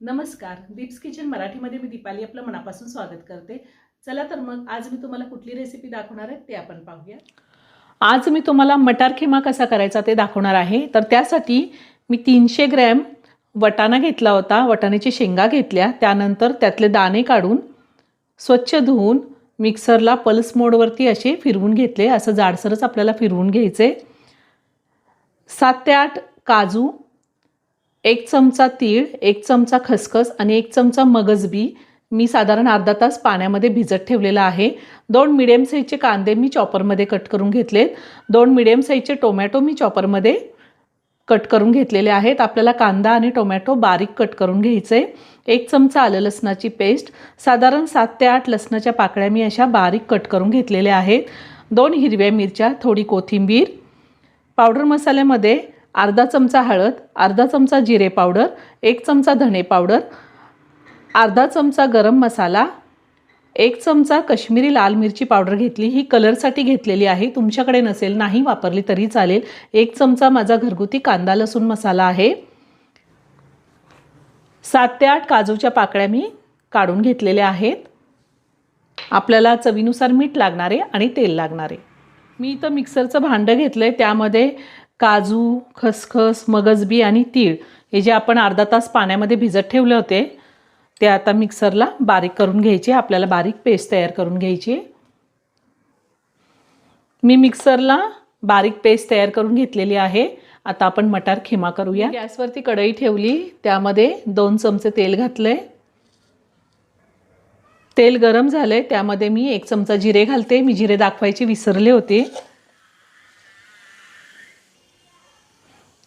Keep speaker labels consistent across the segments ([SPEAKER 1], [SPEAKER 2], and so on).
[SPEAKER 1] नमस्कार, दीप्स किचन मराठीमध्ये मी दीपाली आपलं मनापासून स्वागत करते। चला तर मग आज मी तुम्हाला कुठली रेसिपी दाखवणार आहे ते आपण पाहूया। आज मी तुम्हाला मटार खिमा कसा करायचा ते दाखवणार आहे। तर त्यासाठी मी 300 ग्रॅम वटाणा घेतला होता, वटाण्याची शेंगा घेतल्या, त्यानंतर त्यातले दाणे काढून स्वच्छ धुवून मिक्सरला पल्स मोडवरती असे फिरवून घेतले। असं जाडसरच आपल्याला फिरवून घ्यायचे। 7 ते 8 काजू, 1 चमचा तीळ, 1 चमचा खसखस आणि 1 चमचा मगजबी मी साधारण अर्धा तास पाण्यामध्ये भिजत ठेवलेला आहे। 2 मीडियम साईजचे कांदे मी चॉपरमध्ये कट करून घेतलेत। 2 मीडियम साईजचे टोमॅटो मी चॉपरमध्ये कट करून घेतलेले आहेत। आपल्याला कांदा आणि टोमॅटो बारीक कट करून घ्यायचे। 1 चमचा आलं लसणाची पेस्ट, साधारण 7 ते 8 लसणाच्या पाकळ्या मी अशा बारीक कट करून घेतलेल्या आहेत। 2 हिरव्या मिरच्या, थोडी कोथिंबीर। पावडर मसाल्यामध्ये अर्धा चमचा हळद, अर्धा चमचा जिरे पावडर, 1 चमचा धने पावडर, अर्धा चमचा गरम मसाला, 1 चमचा काश्मीरी लाल मिरची पावडर घेतली। ही कलरसाठी घेतलेली आहे, तुमच्याकडे नसेल नाही वापरली तरी चालेल। 1 चमचा माझा घरगुती कांदा लसूण मसाला आहे। 7 ते 8 काजूच्या पाकळ्या मी काढून घेतलेल्या आहेत। आपल्याला चवीनुसार मीठ लागणार आहे आणि तेल लागणार आहे। मी इथं मिक्सरचं भांडं घेतलंय, त्यामध्ये काजू, खसखस, मगजबी आणि तीळ हे जे आपण अर्धा तास पाण्यामध्ये भिजत ठेवले होते ते आता मिक्सरला बारीक करून घ्यायचे। आपल्याला बारीक पेस्ट तयार करून घ्यायची। मी मिक्सरला बारीक पेस्ट तयार करून घेतलेली आहे। आता आपण मटार खिमा करूया। गॅसवरती कढई ठेवली, त्यामध्ये 2 चमचे तेल घातले। तेल गरम झाले, त्यामध्ये मी 1 चमचा जिरे घालते। मी जिरे दाखवायचे विसरले होते।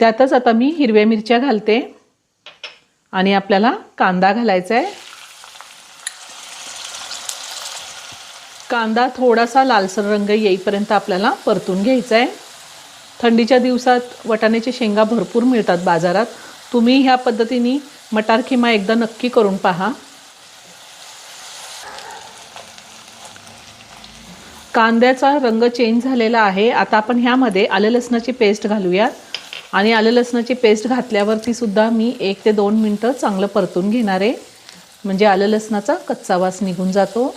[SPEAKER 1] त्यातच आता मी हिरव्या मिरच्या घालते आणि आपल्याला कांदा घालायचा आहे। कांदा थोडासा लालसर रंग येईपर्यंत आपल्याला परतून घ्यायचा आहे। थंडीच्या दिवसात वाटाण्याची शेंगा भरपूर मिळतात बाजारात। तुम्ही ह्या पद्धतीने मटार खिमा एकदा नक्की करून पहा। कांद्याचा रंग चेंज झालेला आहे। आता आपण ह्यामध्ये आलं लसणाची पेस्ट घालूया आणि आलं लसणाची पेस्ट घातल्यावरती सुद्धा मी 1 ते 2 मिनिटं चांगलं परतून घेणार आहे, म्हणजे आलं लसणाचा कच्चा वास निघून जातो।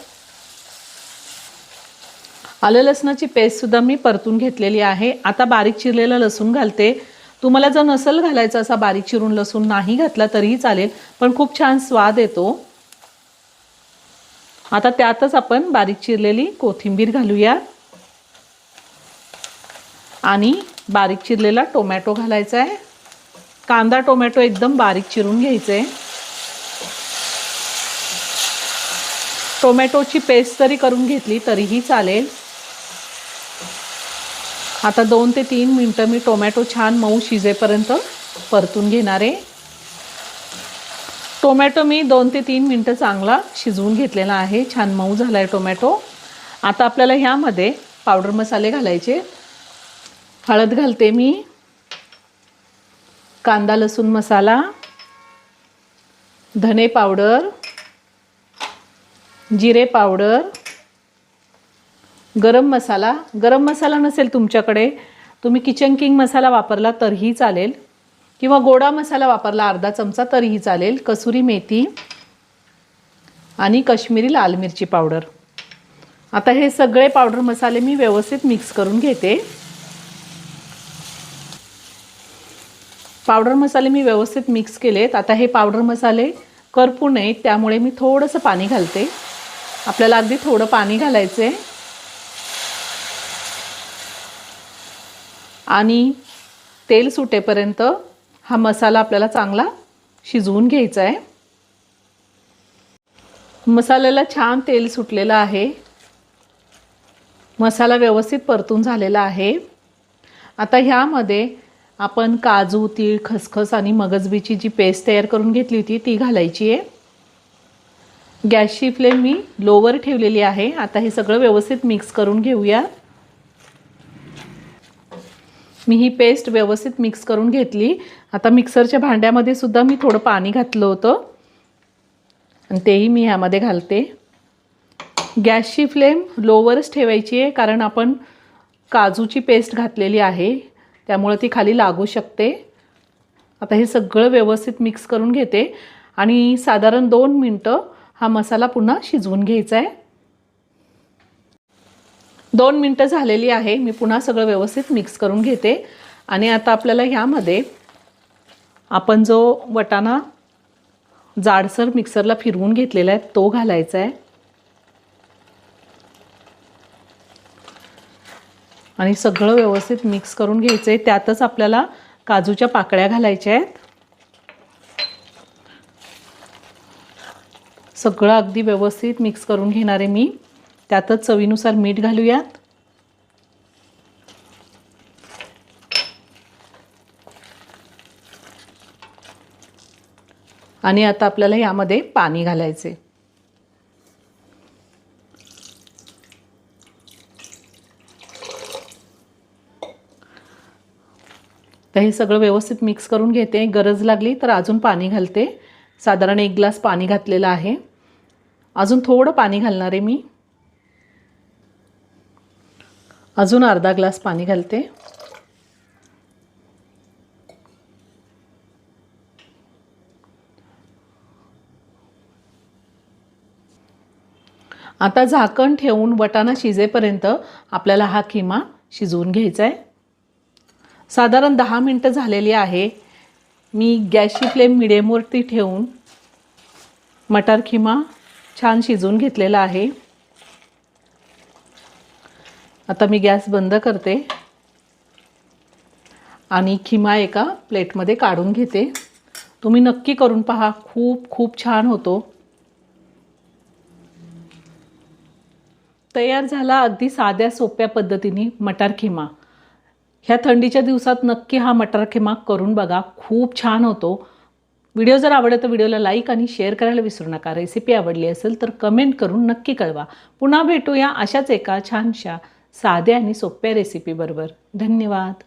[SPEAKER 1] आलं लसणाची पेस्ट सुद्धा मी परतून घेतलेली आहे। आता बारीक चिरलेला लसूण घालते। तुम्हाला जर नसेल घालायचा असा बारीक चिरून लसूण नाही घातला तरीही चालेल, पण खूप छान स्वाद येतो। आता त्यातच आपण बारीक चिरलेली कोथिंबीर घालूया आणि बारीक चिरलेला टोमॅटो घालायचा आहे। कांदा टोमॅटो एकदम बारीक चिरून घ्यायचे। टोमॅटोची पेस्ट जरी करून घेतली तरीही चालेल। आता 2 ते 3 मिनिटं मी टोमॅटो छान मऊ शिजेपर्यंत परतून घेणार आहे। टोमॅटो मी 2 ते 3 मिनिटं चांगला शिजवून घेतलेला आहे, छान मऊ झाला आहे टोमॅटो। आता आपल्याला ह्यामध्ये पावडर मसाले घालायचे। हळद घालते मी, कांदा लसूण मसाला, धने पावडर, जिरे पावडर, गरम मसाला। गरम मसाला नसेल तुमच्याकडे तुम्ही किचन किंग मसाला वापरला तरीही चालेल किंवा गोडा मसाला वापरला अर्धा चमचा तरीही चालेल। कसुरी मेथी आणि काश्मीरी लाल मिरची पावडर। आता हे सगळे पावडर मसाले मी व्यवस्थित मिक्स करून घेते। पावडर मसाले मी व्यवस्थित मिक्स केलेत। आता हे पावडर मसाले करपू नयेत त्यामुळे मी थोडंसं पाणी घालते। आपल्याला अगदी थोडं पाणी घालायचे आणि तेल सुटेपर्यंत हा मसाला आपल्याला चांगला शिजवून घ्यायचा आहे। मसाल्याला छान तेल सुटलेलं आहे, मसाला व्यवस्थित परतून झालेला आहे। आता ह्यामध्ये आपण काजू, तीळ, खसखस आणि मगजबीची जी पेस्ट तयार करून घेतली होती ती घालायची आहे। गॅसची फ्लेम मी लोवर ठेवलेली आहे। आता हे सगळं व्यवस्थित मिक्स करून घेऊया। मी ही पेस्ट व्यवस्थित मिक्स करून घेतली। आता मिक्सरच्या भांड्यामध्ये सुद्धा मी थोडं पाणी घातलं होतं आणि तेही मी ह्यामध्ये घालते। गॅसची फ्लेम लोवरच ठेवायची आहे, कारण आपण काजूची पेस्ट घातलेली आहे त्यामुळे ती खाली लागू शकते। आता हे सगळं व्यवस्थित मिक्स करून घेते आणि साधारण 2 मिनटं हा मसाला पुन्हा शिजवून घ्यायचा आहे. 2 मिनटं झालेली आहे. मी पुन्हा सगळं व्यवस्थित मिक्स करून घेते. आणि आता आपल्याला ह्यामध्ये आपण जो वाटाणा जाडसर मिक्सरला फिरवून घेतलेला आहे तो घालायचा आहे. आणि सगळं व्यवस्थित मिक्स करून घ्यायचं आहे. त्यातच आपल्याला काजूच्या पाकळ्या घालायच्या आहेत. सगळं अगदी व्यवस्थित मिक्स करून घेणार आहे मी. त्यातच चवीनुसार मीठ घालूयात. आणि आता आपल्याला यामध्ये पाणी घालायचे. तर हे सगळं व्यवस्थित मिक्स करून घेते. गरज लागली तर अजून पाणी घालते. साधारण 1 ग्लास पाणी घातलेलं आहे. अजून थोडं पाणी घालणार आहे मी. अजून अर्धा ग्लास पाणी घालते. आता झाकण ठेवून वाटाणा शिजेपर्यंत आपल्याला हा किमा शिजवून घ्यायचा आहे. साधारण 10 मिनटं झालेली आहे. मी गॅसची फ्लेम मिडियमवरती ठेवून मटार किमा छान शिजवून घेतलेला आहे. आता मी गॅस बंद करते आणि किमा एका प्लेटमध्ये काढून घेते. तुम्ही नक्की करून पहा, खूप खूप छान होतो. तयार झाला अगदी साध्या सोप्या पद्धतीने मटार किमा. ह्या थंडीच्या दिवसात नक्की हा मटार किमा करून बघा, खूप छान होतो. व्हिडिओ जर आवडला तर व्हिडिओला लाईक आणि शेअर करायला विसरू नका. रेसिपी आवडली असेल तर कमेंट करून नक्की कळवा. पुन्हा भेटूया अशाच एका छानशा साध्या आणि सोप्या रेसिपी बरोबर. धन्यवाद.